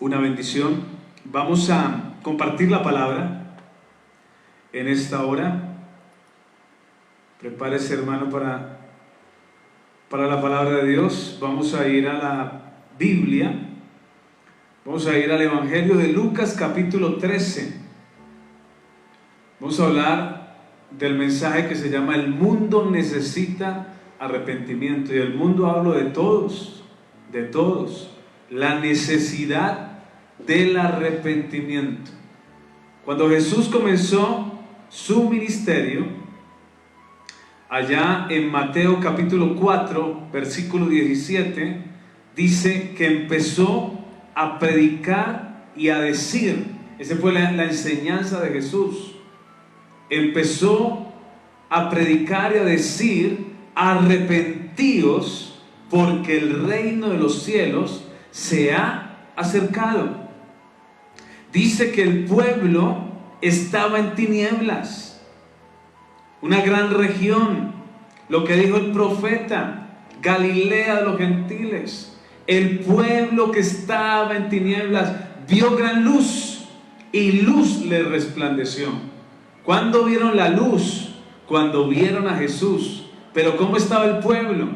Una bendición. Vamos a compartir la palabra en esta hora. Prepárese, hermano, para la palabra de Dios. Vamos a ir a la Biblia. Vamos a ir al Evangelio de Lucas, capítulo 13. Vamos a hablar del mensaje que se llama El mundo necesita arrepentimiento. Y el mundo hablo de todos. La necesidad del arrepentimiento. Cuando Jesús comenzó su ministerio, allá en Mateo capítulo 4, versículo 17, dice que empezó a predicar y a decir. Esa fue la enseñanza de Jesús. Empezó a predicar y a decir: arrepentíos, porque el reino de los cielos se ha acercado. Dice que el pueblo estaba en tinieblas, una gran región, lo que dijo el profeta, Galilea de los gentiles. El pueblo que estaba en tinieblas vio gran luz, y luz le resplandeció. ¿Cuándo vieron la luz? Cuando vieron a Jesús. Pero ¿cómo estaba el pueblo?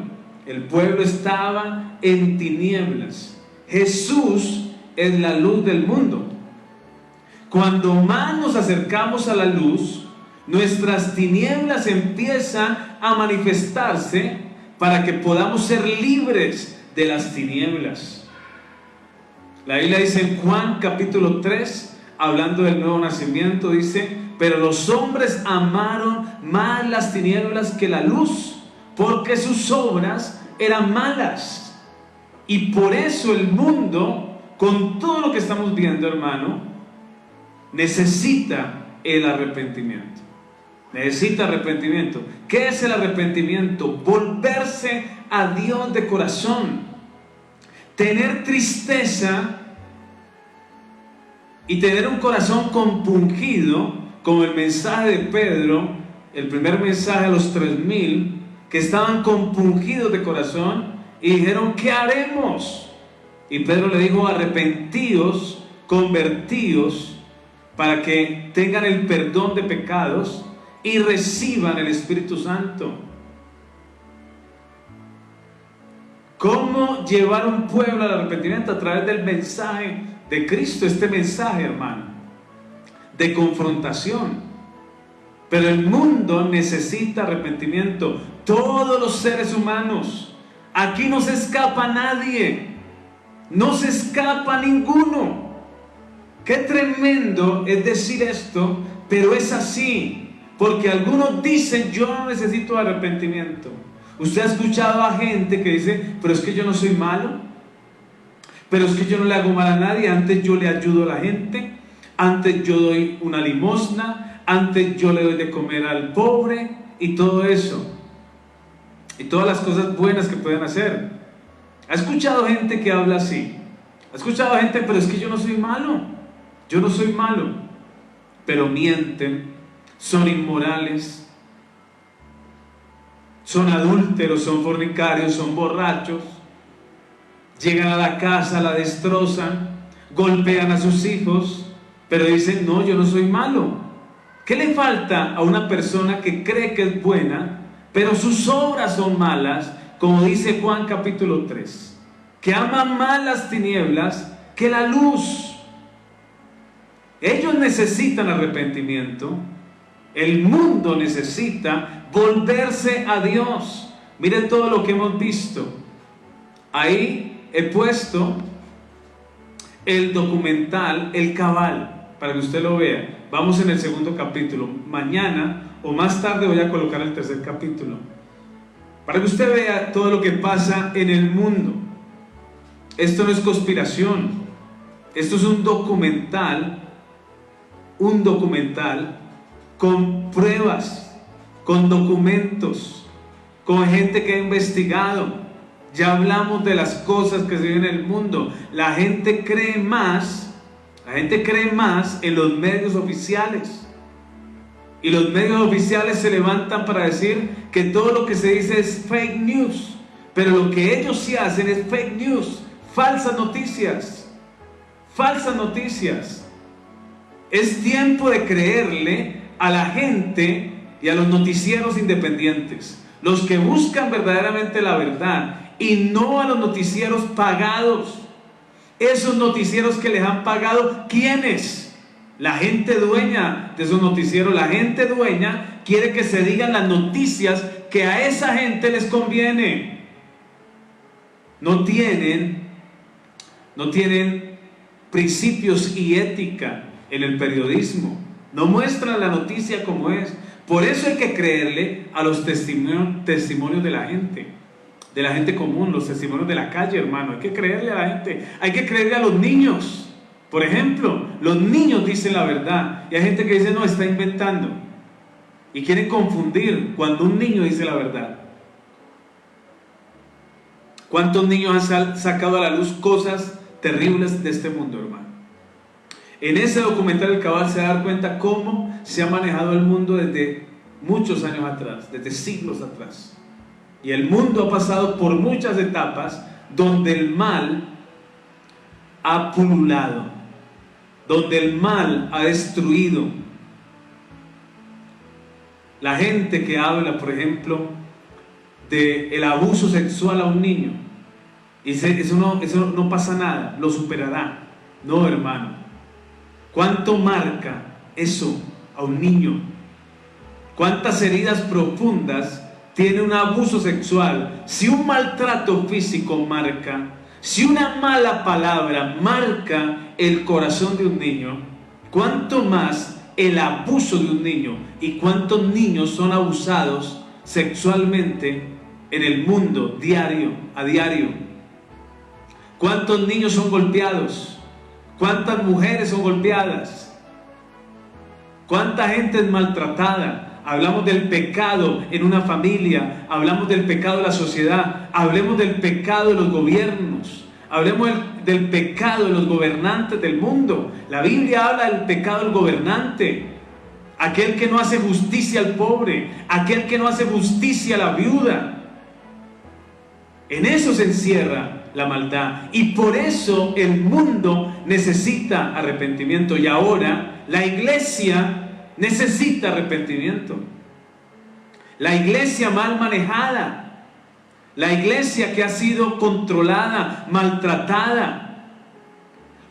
El pueblo estaba en tinieblas. Jesús es la luz del mundo. Cuando más nos acercamos a la luz, nuestras tinieblas empiezan a manifestarse para que podamos ser libres de las tinieblas. La Biblia dice en Juan capítulo 3, hablando del nuevo nacimiento, dice: pero los hombres amaron más las tinieblas que la luz, porque sus obras eran malas. Y por eso el mundo, con todo lo que estamos viendo, hermano, necesita el arrepentimiento. Necesita arrepentimiento. ¿Qué es el arrepentimiento? Volverse a Dios de corazón. Tener tristeza y tener un corazón compungido, como el mensaje de Pedro, el primer mensaje a los 3000, que estaban compungidos de corazón y dijeron: ¿qué haremos? Y Pedro le dijo: arrepentíos, convertíos, para que tengan el perdón de pecados y reciban el Espíritu Santo. ¿Cómo llevar un pueblo al arrepentimiento? A través del mensaje de Cristo. Este mensaje, hermano, de confrontación. Pero el mundo necesita arrepentimiento. Todos los seres humanos. Aquí no se escapa nadie. No se escapa ninguno. Qué tremendo es decir esto, pero es así. Porque algunos dicen: yo no necesito arrepentimiento. Usted ha escuchado a gente que dice: pero es que yo no soy malo, pero es que yo no le hago mal a nadie. Antes yo le ayudo a la gente, antes yo doy una limosna, antes yo le doy de comer al pobre, y todo eso, y todas las cosas buenas que pueden hacer. ¿Ha escuchado gente que habla así? ¿Ha escuchado gente: pero es que yo no soy malo, yo no soy malo? Pero mienten, son inmorales, son adúlteros, son fornicarios, son borrachos, llegan a la casa, la destrozan, golpean a sus hijos, pero dicen: no, yo no soy malo. ¿Qué le falta a una persona que cree que es buena, pero sus obras son malas? Como dice Juan capítulo 3, que ama más las tinieblas que la luz. Ellos necesitan arrepentimiento. El mundo necesita volverse a Dios. Miren todo lo que hemos visto. Ahí he puesto el documental El Cabal, para que usted lo vea. Vamos en el segundo capítulo. Mañana o más tarde voy a colocar el tercer capítulo, para que usted vea todo lo que pasa en el mundo. Esto no es conspiración. Esto es un documental con pruebas, con documentos, con gente que ha investigado. Ya hablamos de las cosas que se ven en el mundo. La gente cree más en los medios oficiales. Y los medios oficiales se levantan para decir que todo lo que se dice es fake news. Pero lo que ellos sí hacen es fake news, falsas noticias. falsas noticias. Es tiempo de creerle a la gente y a los noticieros independientes, los que buscan verdaderamente la verdad, y no a los noticieros pagados. Esos noticieros que les han pagado, ¿quiénes? La gente dueña de esos noticieros. La gente dueña quiere que se digan las noticias que a esa gente les conviene. No tienen principios y ética en el periodismo. No muestran la noticia como es. Por eso hay que creerle a los testimonios de la gente común, los testimonios de la calle, hermano. Hay que creerle a la gente. Hay que creerle a los niños. Por ejemplo, los niños dicen la verdad. Y hay gente que dice, no, está inventando. Y quieren confundir cuando un niño dice la verdad. ¿Cuántos niños han sacado a la luz cosas terribles de este mundo, hermano? En ese documental el cabal se va a dar cuenta cómo se ha manejado el mundo desde muchos años atrás, desde siglos atrás. Y el mundo ha pasado por muchas etapas donde el mal ha pululado, donde el mal ha destruido. La gente que habla, por ejemplo, del abuso sexual a un niño, y eso no pasa nada, lo superará. No, hermano. ¿Cuánto marca eso a un niño? ¿Cuántas heridas profundas tiene un abuso sexual? Si un maltrato físico marca, si una mala palabra marca el corazón de un niño, ¿cuánto más el abuso de un niño? ¿Y cuántos niños son abusados sexualmente en el mundo a diario? ¿Cuántos niños son golpeados? ¿Cuántas mujeres son golpeadas? ¿Cuánta gente es maltratada? Hablamos del pecado en una familia, hablamos del pecado de la sociedad, hablemos del pecado de los gobiernos, hablemos del pecado de los gobernantes del mundo. La Biblia habla del pecado del gobernante, aquel que no hace justicia al pobre, aquel que no hace justicia a la viuda. En eso se encierra la maldad, y por eso el mundo necesita arrepentimiento, y ahora la iglesia necesita arrepentimiento. La iglesia mal manejada, la iglesia que ha sido controlada, maltratada,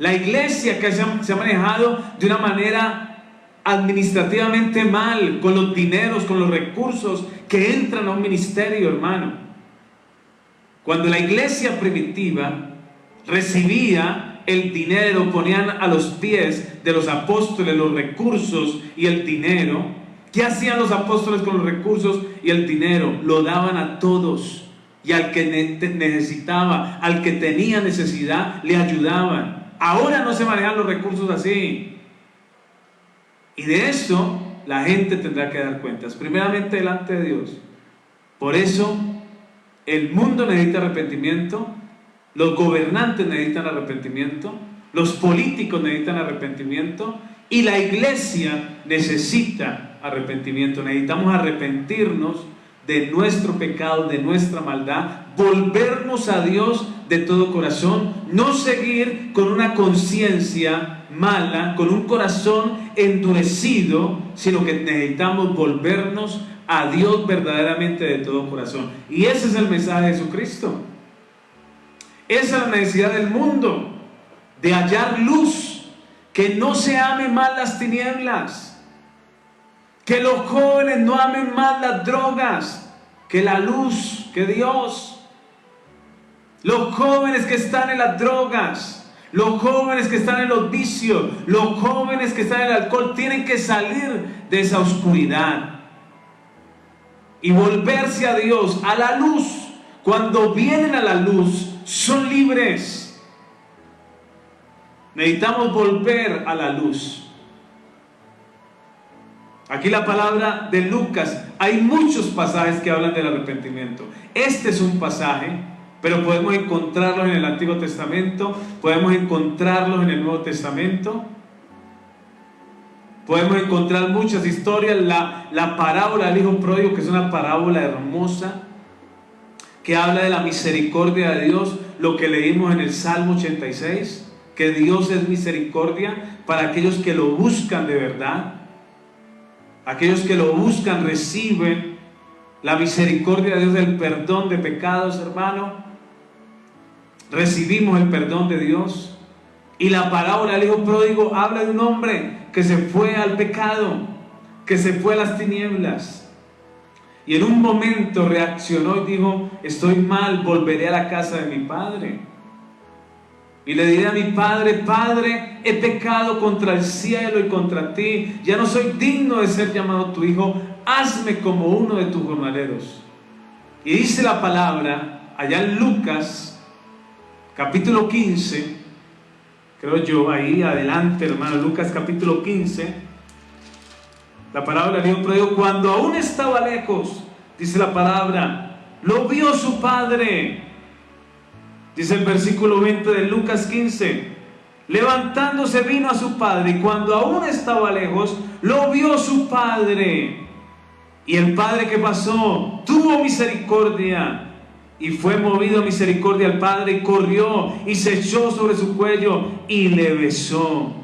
la iglesia que se ha manejado de una manera administrativamente mal, con los dineros, con los recursos que entran a un ministerio, hermano. Cuando la iglesia primitiva recibía el dinero, ponían a los pies de los apóstoles los recursos y el dinero. ¿Qué hacían los apóstoles con los recursos y el dinero? Lo daban a todos, y al que necesitaba, al que tenía necesidad, le ayudaban. Ahora no se manejan los recursos así, y de eso la gente tendrá que dar cuentas, primeramente delante de Dios. Por eso el mundo necesita arrepentimiento, los gobernantes necesitan arrepentimiento, los políticos necesitan arrepentimiento, y la iglesia necesita arrepentimiento. Necesitamos arrepentirnos de nuestro pecado, de nuestra maldad, volvernos a Dios de todo corazón, no seguir con una conciencia mala, con un corazón endurecido, sino que necesitamos volvernos a Dios verdaderamente de todo corazón. Y ese es el mensaje de Jesucristo. Esa es la necesidad del mundo, de hallar luz, que no se amen más las tinieblas, que los jóvenes no amen más las drogas que la luz, que Dios. Los jóvenes que están en las drogas, los jóvenes que están en los vicios, los jóvenes que están en el alcohol, tienen que salir de esa oscuridad y volverse a Dios, a la luz. Cuando vienen a la luz, son libres. Necesitamos volver a la luz. Aquí la palabra de Lucas, hay muchos pasajes que hablan del arrepentimiento. Este es un pasaje, pero podemos encontrarlos en el Antiguo Testamento, podemos encontrarlos en el Nuevo Testamento. Podemos encontrar muchas historias. La parábola del hijo pródigo, que es una parábola hermosa, que habla de la misericordia de Dios, lo que leímos en el Salmo 86, que Dios es misericordia para aquellos que lo buscan de verdad. Aquellos que lo buscan reciben la misericordia de Dios, el perdón de pecados, hermano. Recibimos el perdón de Dios. Y la parábola del hijo pródigo habla de un hombre que se fue al pecado, que se fue a las tinieblas. Y en un momento reaccionó y dijo: estoy mal, volveré a la casa de mi padre. Y le diré a mi padre: Padre, he pecado contra el cielo y contra ti. Ya no soy digno de ser llamado tu hijo. Hazme como uno de tus jornaleros. Y dice la palabra, allá en Lucas, capítulo 15, creo yo, ahí adelante, hermano, Lucas capítulo 15, la palabra del hijo pródigo, cuando aún estaba lejos, dice la palabra, lo vio su padre. Dice el versículo 20 de Lucas 15, levantándose vino a su padre, y cuando aún estaba lejos, lo vio su padre. Y el padre, ¿qué pasó? Tuvo misericordia, y fue movido a misericordia al padre, y corrió, y se echó sobre su cuello, y le besó.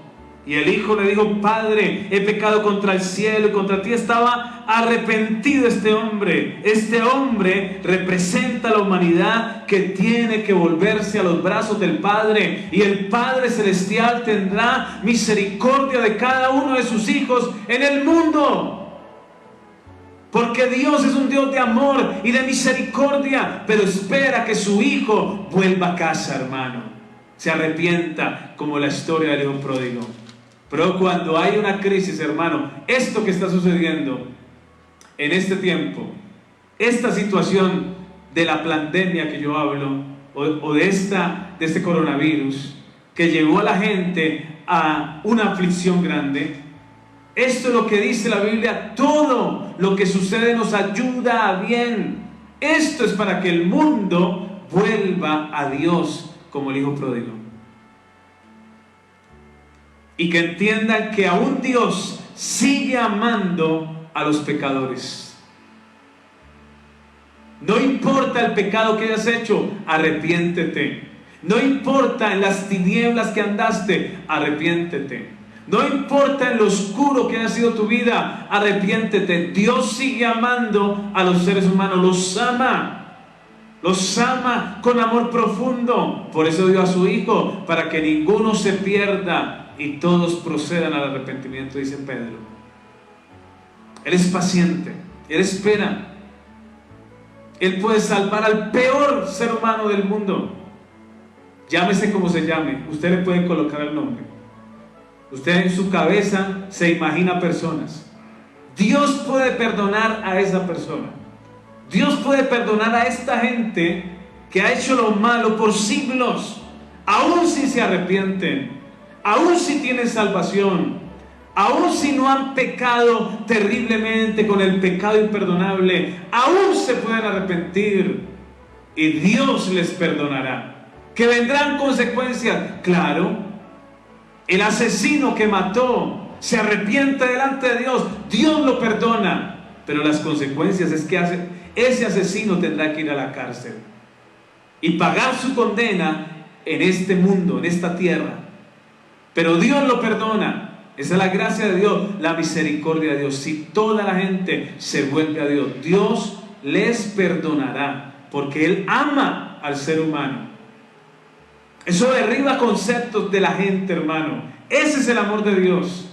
Y el hijo le dijo: Padre, he pecado contra el cielo y contra ti. Estaba arrepentido este hombre. Este hombre representa a la humanidad que tiene que volverse a los brazos del Padre. Y el Padre Celestial tendrá misericordia de cada uno de sus hijos en el mundo. Porque Dios es un Dios de amor y de misericordia, pero espera que su hijo vuelva a casa, hermano. Se arrepienta, como la historia del hijo pródigo. Pero cuando hay una crisis, hermano, esto que está sucediendo en este tiempo, esta situación de la pandemia que yo hablo, o de este coronavirus, que llevó a la gente a una aflicción grande, esto es lo que dice la Biblia: todo lo que sucede nos ayuda a bien. Esto es para que el mundo vuelva a Dios como el hijo pródigo. Y que entiendan que aún Dios sigue amando a los pecadores. No importa el pecado que hayas hecho, arrepiéntete. No importa en las tinieblas que andaste, arrepiéntete. No importa en lo oscuro que haya sido tu vida, arrepiéntete. Dios sigue amando a los seres humanos, los ama. Los ama con amor profundo. Por eso dio a su Hijo, para que ninguno se pierda y todos procedan al arrepentimiento, dice Pedro. Él es paciente, Él espera. Él puede salvar al peor ser humano del mundo. Llámese como se llame, usted le puede colocar el nombre. Usted en su cabeza se imagina personas. Dios puede perdonar a esa persona. Dios puede perdonar a esta gente que ha hecho lo malo por siglos, aun si se arrepienten, aun si tienen salvación, aun si no han pecado terriblemente con el pecado imperdonable, aún se pueden arrepentir y Dios les perdonará. ¿Que vendrán consecuencias? Claro. El asesino que mató se arrepiente delante de Dios, Dios lo perdona, pero las consecuencias es que ese asesino tendrá que ir a la cárcel y pagar su condena en este mundo, en esta tierra. Pero Dios lo perdona. Esa es la gracia de Dios, la misericordia de Dios. Si toda la gente se vuelve a Dios, Dios les perdonará, porque Él ama al ser humano. Eso derriba conceptos de la gente, hermano. Ese es el amor de Dios,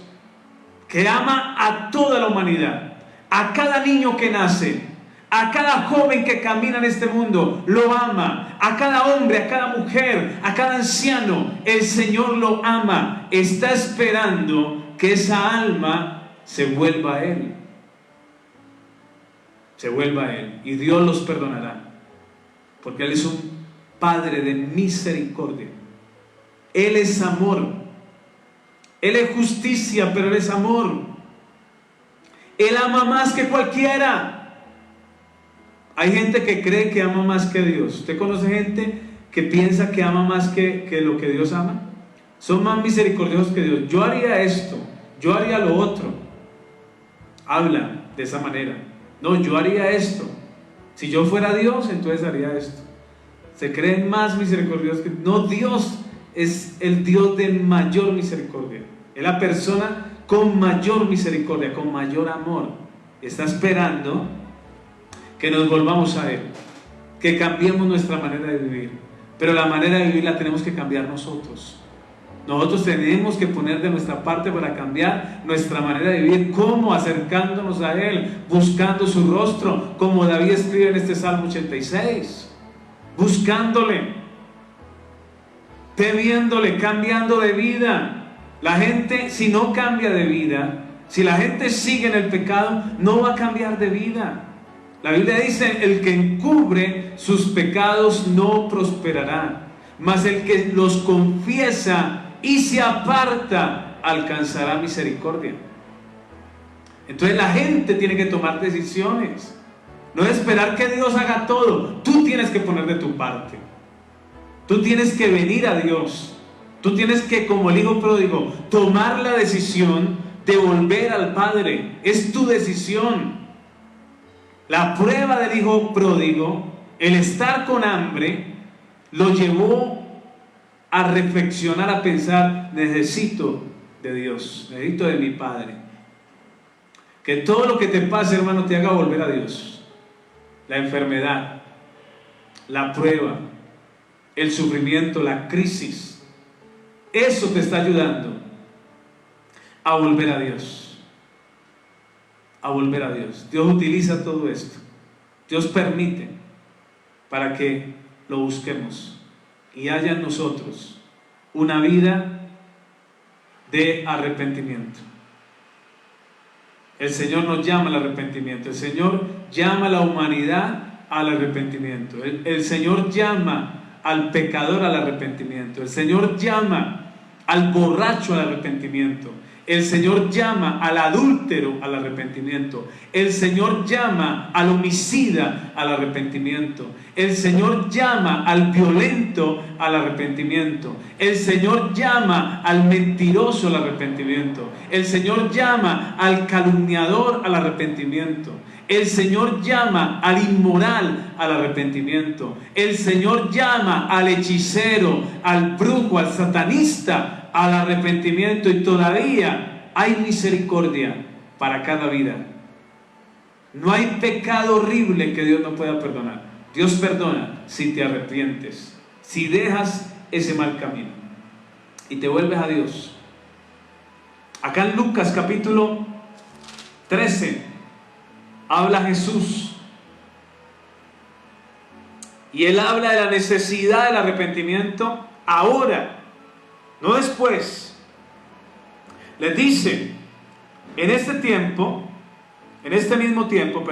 que ama a toda la humanidad, a cada niño que nace, a cada joven que camina en este mundo, lo ama. A cada hombre, a cada mujer, a cada anciano, el Señor lo ama. Está esperando que esa alma se vuelva a Él. Se vuelva a Él. Y Dios los perdonará. Porque Él es un Padre de misericordia. Él es amor. Él es justicia, pero Él es amor. Él ama más que cualquiera. Hay gente que cree que ama más que Dios. ¿Usted conoce gente que piensa que ama más que lo que Dios ama? Son más misericordiosos que Dios. Yo haría esto, yo haría lo otro. Habla de esa manera. No, yo haría esto. Si yo fuera Dios, entonces haría esto. Se creen más misericordiosos que... No, Dios es el Dios de mayor misericordia. Es la persona con mayor misericordia, con mayor amor. Está esperando que nos volvamos a Él, que cambiemos nuestra manera de vivir. Pero la manera de vivir la tenemos que cambiar nosotros. Nosotros tenemos que poner de nuestra parte para cambiar nuestra manera de vivir. ¿Cómo? Acercándonos a Él, buscando su rostro, como David escribe en este Salmo 86. Buscándole, temiéndole, cambiando de vida. La gente, si no cambia de vida, si la gente sigue en el pecado, no va a cambiar de vida. La Biblia dice: el que encubre sus pecados no prosperará, mas el que los confiesa y se aparta alcanzará misericordia. Entonces la gente tiene que tomar decisiones, no esperar que Dios haga todo. Tú tienes que poner de tu parte, tú tienes que venir a Dios, tú tienes que, como el hijo pródigo, tomar la decisión de volver al Padre. Es tu decisión. La prueba del hijo pródigo, el estar con hambre, lo llevó a reflexionar, a pensar: necesito de Dios, necesito de mi Padre. Que todo lo que te pase, hermano, te haga volver a Dios. La enfermedad, la prueba, el sufrimiento, la crisis, eso te está ayudando a volver a Dios. A volver a Dios. Dios utiliza todo esto. Dios permite para que lo busquemos y haya en nosotros una vida de arrepentimiento. El Señor nos llama al arrepentimiento. El Señor llama a la humanidad al arrepentimiento. El Señor llama al pecador al arrepentimiento. El Señor llama al borracho al arrepentimiento. El Señor llama al adúltero al arrepentimiento. El Señor llama al homicida al arrepentimiento. El Señor llama al violento al arrepentimiento. El Señor llama al mentiroso al arrepentimiento. El Señor llama al calumniador al arrepentimiento. El Señor llama al inmoral al arrepentimiento. El Señor llama al hechicero, al brujo, al satanista al arrepentimiento. Y todavía hay misericordia para cada vida. No hay pecado horrible que Dios no pueda perdonar. Dios perdona si te arrepientes, si dejas ese mal camino y te vuelves a Dios. Acá en Lucas capítulo 13 habla Jesús y Él habla de la necesidad del arrepentimiento ahora, no después. Les dice: en este mismo tiempo,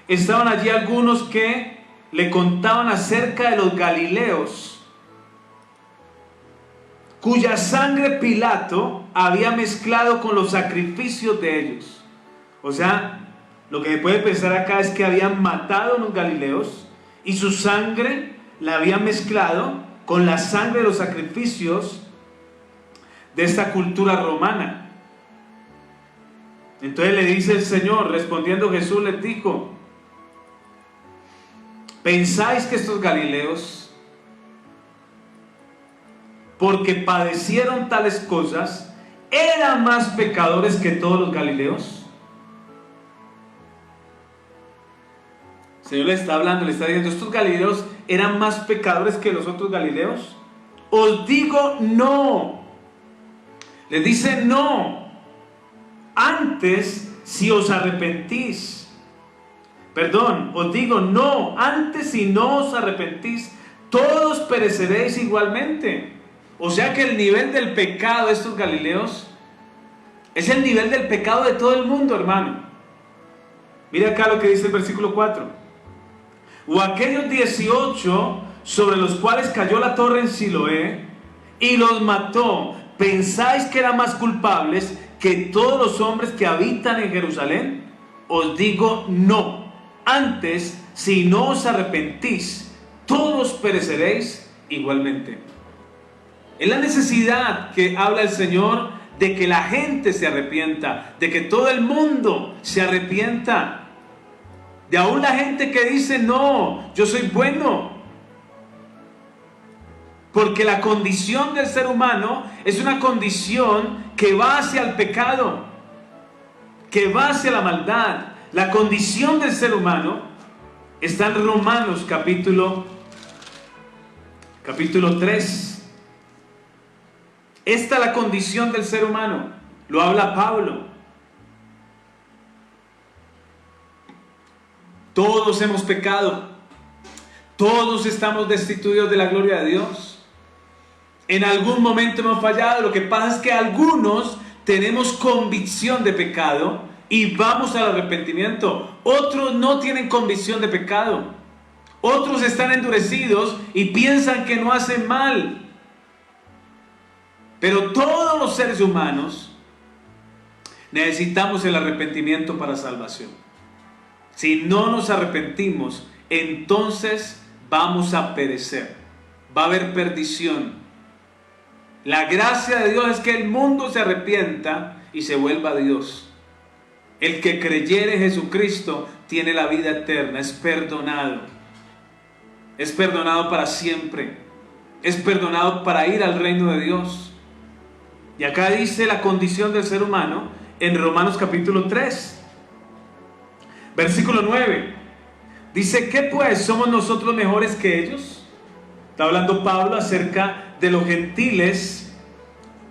estaban allí algunos que le contaban acerca de los galileos, cuya sangre Pilato había mezclado con los sacrificios de ellos. O sea, lo que se puede pensar acá es que habían matado a los galileos y su sangre la habían mezclado con la sangre de los sacrificios de esta cultura romana. Entonces le dice el Señor, respondiendo Jesús les dijo: ¿pensáis que estos galileos, porque padecieron tales cosas, eran más pecadores que todos los galileos? El Señor le está hablando, le está diciendo: ¿estos galileos eran más pecadores que los otros galileos? Os digo no. Les dice no. Antes, si os arrepentís, os digo no, antes si no os arrepentís, todos pereceréis igualmente. O sea que el nivel del pecado de estos galileos es el nivel del pecado de todo el mundo, hermano. Mira acá lo que dice el versículo 4. O aquellos 18 sobre los cuales cayó la torre en Siloé y los mató, ¿pensáis que eran más culpables que todos los hombres que habitan en Jerusalén? Os digo no. Antes, si no os arrepentís, todos pereceréis igualmente. Es la necesidad que habla el Señor de que la gente se arrepienta, de que todo el mundo se arrepienta. De aún la gente que dice: no, yo soy bueno. Porque la condición del ser humano es una condición que va hacia el pecado, que va hacia la maldad. La condición del ser humano está en Romanos capítulo 3. Esta es la condición del ser humano. Lo habla Pablo. Todos hemos pecado. Todos estamos destituidos de la gloria de Dios. En algún momento hemos fallado. Lo que pasa es que algunos tenemos convicción de pecado y vamos al arrepentimiento. Otros no tienen convicción de pecado. Otros están endurecidos y piensan que no hacen mal. Pero todos los seres humanos necesitamos el arrepentimiento para salvación. Si no nos arrepentimos, entonces vamos a perecer. Va a haber perdición. La gracia de Dios es que el mundo se arrepienta y se vuelva a Dios. El que creyere en Jesucristo tiene la vida eterna, es perdonado. Es perdonado para siempre. Es perdonado para ir al reino de Dios. Y acá dice la condición del ser humano en Romanos capítulo 3. Versículo 9. Dice, ¿qué pues? ¿Somos nosotros mejores que ellos? Está hablando Pablo acerca de los gentiles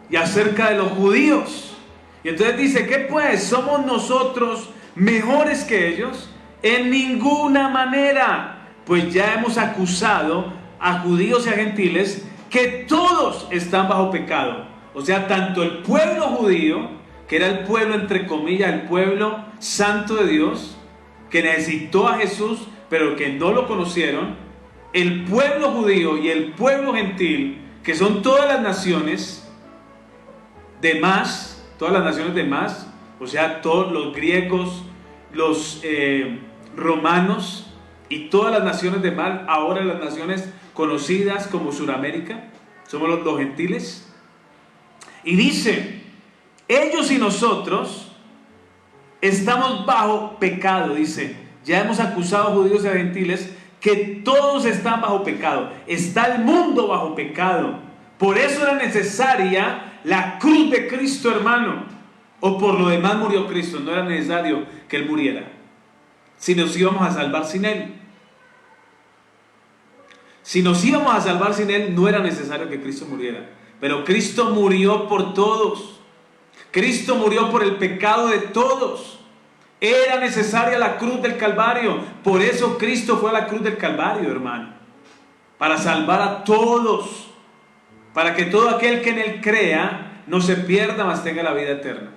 y acerca de los judíos. Y entonces dice, ¿qué pues? ¿Somos nosotros mejores que ellos? En ninguna manera. Pues ya hemos acusado a judíos y a gentiles que todos están bajo pecado. O sea, tanto el pueblo judío, que era el pueblo entre comillas, el pueblo santo de Dios, que necesitó a Jesús, pero que no lo conocieron, el pueblo judío y el pueblo gentil, que son todas las naciones demás, todas las naciones demás, o sea, todos los griegos, los romanos y todas las naciones demás, ahora las naciones conocidas como Suramérica, somos los gentiles. Y dice, ellos y nosotros estamos bajo pecado, dice, ya hemos acusado a judíos y a gentiles que todos están bajo pecado, está el mundo bajo pecado, por eso era necesaria la cruz de Cristo, hermano, o por lo demás murió Cristo, no era necesario que Él muriera, si nos íbamos a salvar sin Él. Si nos íbamos a salvar sin Él, no era necesario que Cristo muriera, pero Cristo murió por todos. Cristo murió por el pecado de todos. Era necesaria la cruz del Calvario. Por eso Cristo fue a la cruz del Calvario, hermano. Para salvar a todos. Para que todo aquel que en Él crea no se pierda, mas tenga la vida eterna.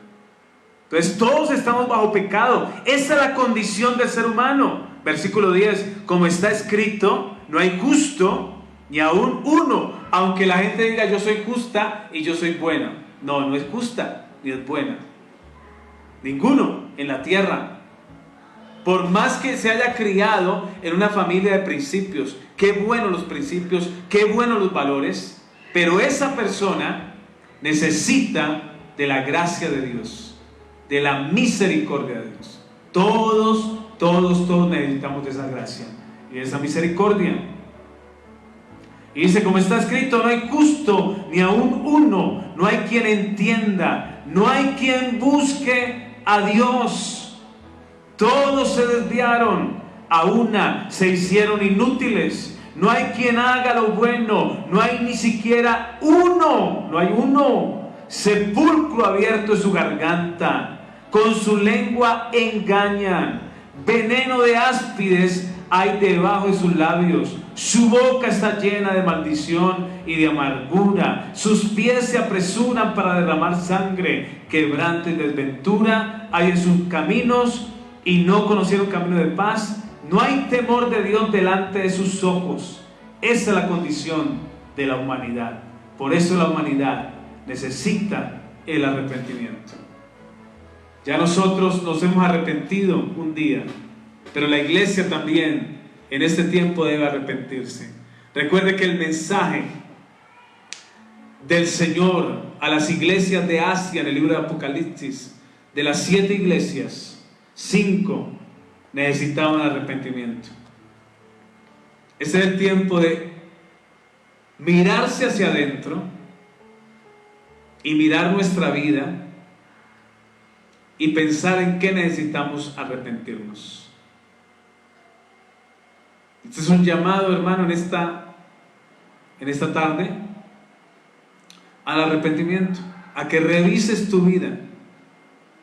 Entonces todos estamos bajo pecado. Esa es la condición del ser humano. Versículo 10. Como está escrito, no hay justo ni aún uno. Aunque la gente diga yo soy justa y yo soy buena. No, no es justa ni es buena. Ninguno en la tierra. Por más que se haya criado en una familia de principios, qué buenos los principios, qué buenos los valores, pero esa persona necesita de la gracia de Dios, de la misericordia de Dios. Todos necesitamos de esa gracia y de esa misericordia. Y dice, como está escrito, no hay justo ni aún uno, no hay quien entienda, no hay quien busque a Dios. Todos se desviaron, a una se hicieron inútiles. No hay quien haga lo bueno, no hay ni siquiera uno, no hay uno. Sepulcro abierto es su garganta, con su lengua engañan. Veneno de áspides hay debajo de sus labios. Su boca está llena de maldición y de amargura. Sus pies se apresuran para derramar sangre. Quebranto y desventura hay en sus caminos, y no conocieron camino de paz. No hay temor de Dios delante de sus ojos. Esa es la condición de la humanidad. Por eso la humanidad necesita el arrepentimiento. Ya nosotros nos hemos arrepentido un día, pero la iglesia también en este tiempo debe arrepentirse. Recuerde que el mensaje del Señor a las iglesias de Asia en el libro de Apocalipsis, de las 7 iglesias, 5 necesitaban arrepentimiento. Ese es el tiempo de mirarse hacia adentro y mirar nuestra vida y pensar en qué necesitamos arrepentirnos. Este es un llamado, hermano, en esta tarde al arrepentimiento, a que revises tu vida,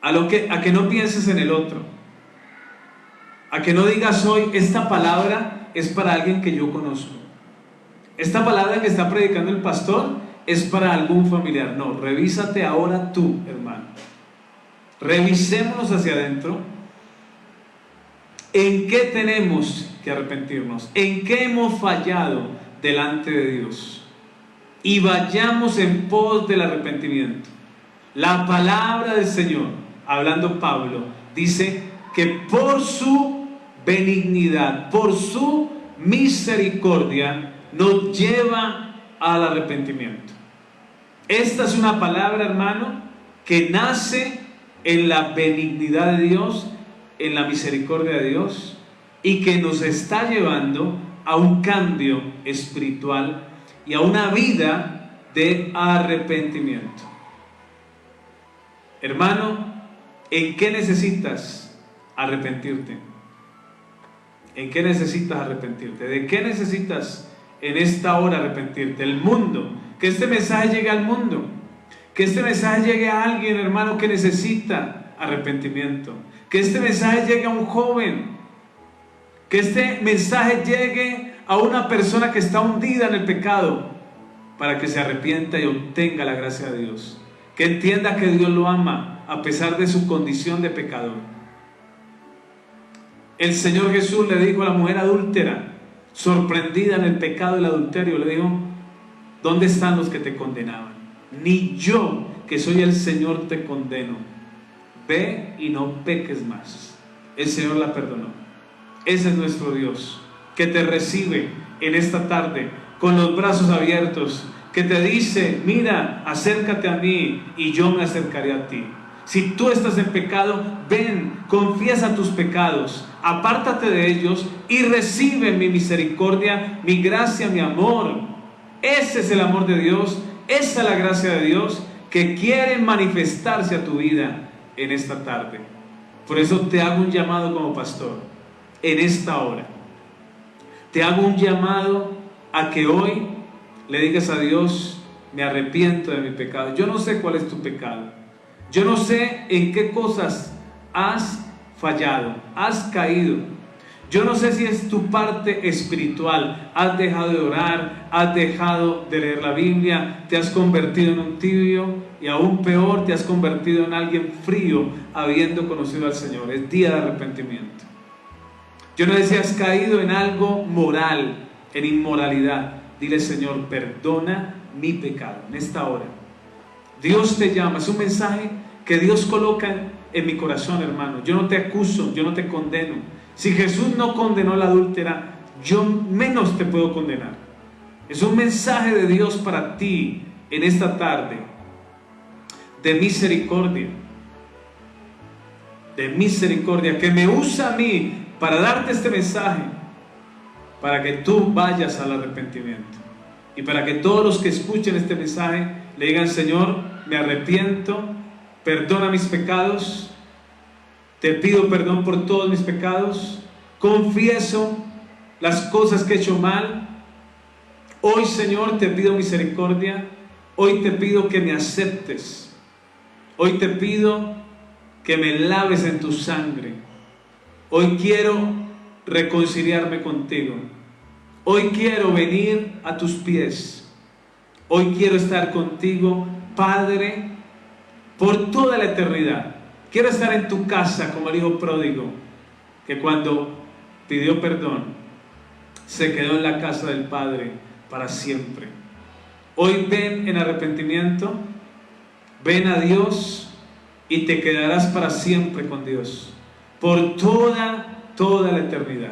a que no pienses en el otro, a que no digas hoy, esta palabra es para alguien que yo conozco, esta palabra que está predicando el pastor es para algún familiar. No, revísate ahora tú, hermano. Revisémonos hacia adentro. ¿En qué tenemos que arrepentirnos? ¿En qué hemos fallado delante de Dios? Y vayamos en pos del arrepentimiento. La palabra del Señor, hablando Pablo, dice que por su benignidad, por su misericordia, nos lleva al arrepentimiento. Esta es una palabra, hermano, que nace en la benignidad de Dios, en la misericordia de Dios, y que nos está llevando a un cambio espiritual y a una vida de arrepentimiento. Hermano, ¿en qué necesitas arrepentirte? ¿En qué necesitas arrepentirte? ¿De qué necesitas en esta hora arrepentirte? El mundo, que este mensaje llegue al mundo, que este mensaje llegue a alguien, hermano, que necesita arrepentimiento, que este mensaje llegue a un joven, que este mensaje llegue a una persona que está hundida en el pecado, para que se arrepienta y obtenga la gracia de Dios, que entienda que Dios lo ama a pesar de su condición de pecador. El Señor Jesús le dijo a la mujer adúltera, sorprendida en el pecado del adulterio, le dijo: ¿dónde están los que te condenaban? Ni yo, que soy el Señor, te condeno. Ve y no peques más. El Señor la perdonó. Ese es nuestro Dios, que te recibe en esta tarde con los brazos abiertos, que te dice: mira, acércate a mí y yo me acercaré a ti. Si tú estás en pecado, ven, confiesa tus pecados, apártate de ellos y recibe mi misericordia, mi gracia, mi amor. Ese es el amor de Dios, esa es la gracia de Dios que quiere manifestarse a tu vida en esta tarde. Por eso te hago un llamado como pastor en esta hora. Te hago un llamado a que hoy le digas a Dios: me arrepiento de mi pecado. Yo no sé cuál es tu pecado. Yo no sé en qué cosas has fallado, has caído. Yo no sé si es tu parte espiritual. Has dejado de orar, has dejado de leer la Biblia, te has convertido en un tibio y aún peor, te has convertido en alguien frío habiendo conocido al Señor. Es día de arrepentimiento. Yo no sé si has caído en algo moral, en inmoralidad. Dile: Señor, perdona mi pecado en esta hora. Dios te llama. Es un mensaje que Dios coloca en mi corazón, hermano. Yo no te acuso, yo no te condeno. Si Jesús no condenó a la adúltera, yo menos te puedo condenar. Es un mensaje de Dios para ti en esta tarde, de misericordia, que me usa a mí para darte este mensaje, para que tú vayas al arrepentimiento y para que todos los que escuchen este mensaje le digan: Señor, me arrepiento, perdona mis pecados, te pido perdón por todos mis pecados, confieso las cosas que he hecho mal. Hoy, Señor, te pido misericordia. Hoy te pido que me aceptes. Hoy te pido que me laves en tu sangre. Hoy quiero reconciliarme contigo. Hoy quiero venir a tus pies. Hoy quiero estar contigo, Padre, por toda la eternidad. Quiero estar en tu casa como el hijo pródigo, que cuando pidió perdón se quedó en la casa del Padre para siempre. Hoy ven en arrepentimiento, ven a Dios y te quedarás para siempre con Dios, por toda la eternidad.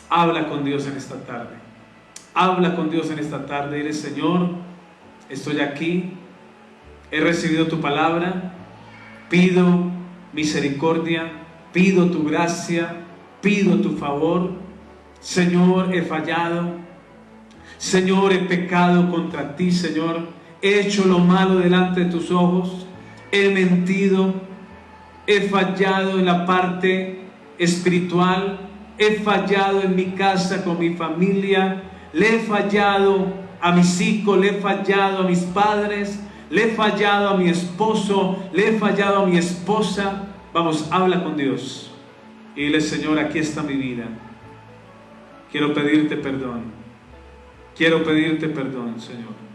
Habla con Dios en esta tarde. Habla con Dios en esta tarde. Dile: Señor, estoy aquí, he recibido tu palabra, pido misericordia, pido tu gracia, pido tu favor. Señor, he fallado. Señor, he pecado contra ti, Señor. He hecho lo malo delante de tus ojos. He mentido. He fallado en la parte espiritual. He fallado en mi casa con mi familia. Le he fallado a mis hijos. Le he fallado a mis padres. Le he fallado a mi esposo. Le he fallado a mi esposa. Vamos, habla con Dios. Y dile: Señor, aquí está mi vida. Quiero pedirte perdón. Quiero pedirte perdón, Señor.